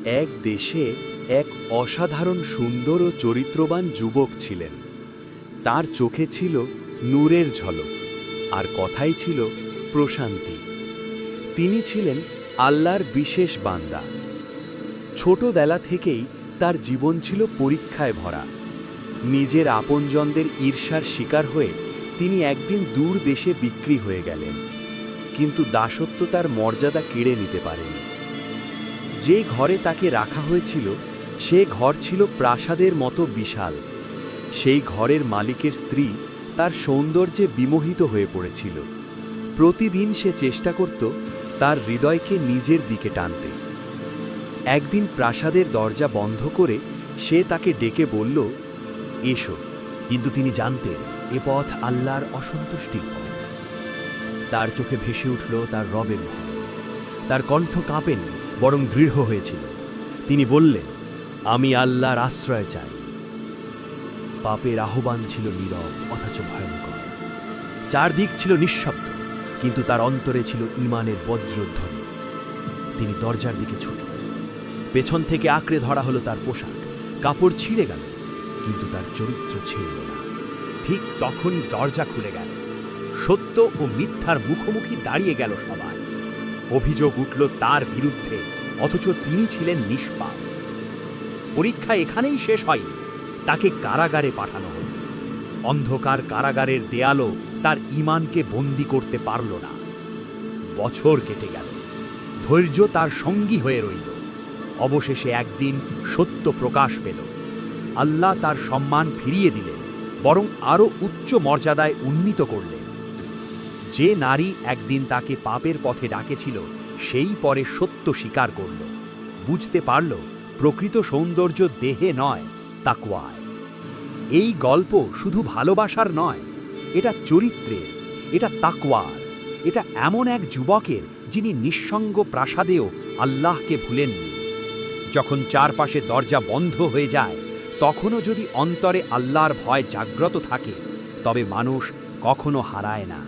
এক দেশে এক অসাধারণ সুন্দর ও চরিত্রবান যুবক ছিলেন। তার চোখে ছিল নূরের ঝলক, আর কথাই ছিল প্রশান্তি। তিনি ছিলেন আল্লাহর বিশেষ বান্দা। ছোটবেলা থেকেই তার জীবন ছিল পরীক্ষায় ভরা। নিজের আপনজনদের ঈর্ষার শিকার হয়ে তিনি একদিন দূর দেশে বিক্রি হয়ে গেলেন, কিন্তু দাসত্ব তার মর্যাদা কেড়ে নিতে পারেনি। যে ঘরে তাকে রাখা হয়েছিল সে ঘর ছিল প্রাসাদের মতো বিশাল। সেই ঘরের মালিকের স্ত্রী তার সৌন্দর্যে বিমোহিত হয়ে পড়েছিল। প্রতিদিন সে চেষ্টা করত তার হৃদয়কে নিজের দিকে টানতে। একদিন প্রাসাদের দরজা বন্ধ করে সে তাকে ডেকে বলল, এসো। কিন্তু তিনি জানতেন এ পথ আল্লাহর অসন্তুষ্টির পথ। তার চোখে ভেসে উঠল তার রবের ভয়। তার কণ্ঠ কাঁপেনি, বরং দৃঢ় হয়েছিল। তিনি বললেন, আমি আল্লাহর আশ্রয় চাই। পাপের আহ্বান ছিল নীরব অথচ ভয়ঙ্কর। চারদিক ছিল নিঃশব্দ, কিন্তু তার অন্তরে ছিল ঈমানের বজ্রধ্বনি। তিনি দরজার দিকে ছুটলেন। পেছন থেকে আঁকড়ে ধরা হলো তার পোশাক। কাপড় ছিঁড়ে গেল, কিন্তু তার চরিত্র ছিঁড়ল না। ঠিক তখনই দরজা খুলে গেল। সত্য ও মিথ্যার মুখোমুখি দাঁড়িয়ে গেল সবাই। অভিযোগ উঠল তার বিরুদ্ধে, অথচ তিনি ছিলেন নিষ্পাপ। পরীক্ষা এখানেই শেষ হয়নি, তাকে কারাগারে পাঠানো হল। অন্ধকার কারাগারের দেয়ালও তার ঈমানকে বন্দী করতে পারল না। বছর কেটে গেল, ধৈর্য তার সঙ্গী হয়ে রইল। অবশেষে একদিন সত্য প্রকাশ পেল। আল্লাহ তার সম্মান ফিরিয়ে দিলেন, বরং আরও উচ্চ মর্যাদায় উন্নীত করলেন। যে নারী একদিন তাকে পাপের পথে ডাকেছিল, সেই পরে সত্য স্বীকার করল। বুঝতে পারল প্রকৃত সৌন্দর্য দেহে নয়, তাকওয়ায়। এই গল্প শুধু ভালোবাসার নয়, এটা চরিত্রের, এটা তাকওয়ার। এটা এমন এক যুবকের যিনি নিঃসঙ্গ প্রাসাদেও আল্লাহকে ভুলেননি। যখন চারপাশে দরজা বন্ধ হয়ে যায়, তখনও যদি অন্তরে আল্লাহর ভয় জাগ্রত থাকে, তবে মানুষ কখনো হারায় না।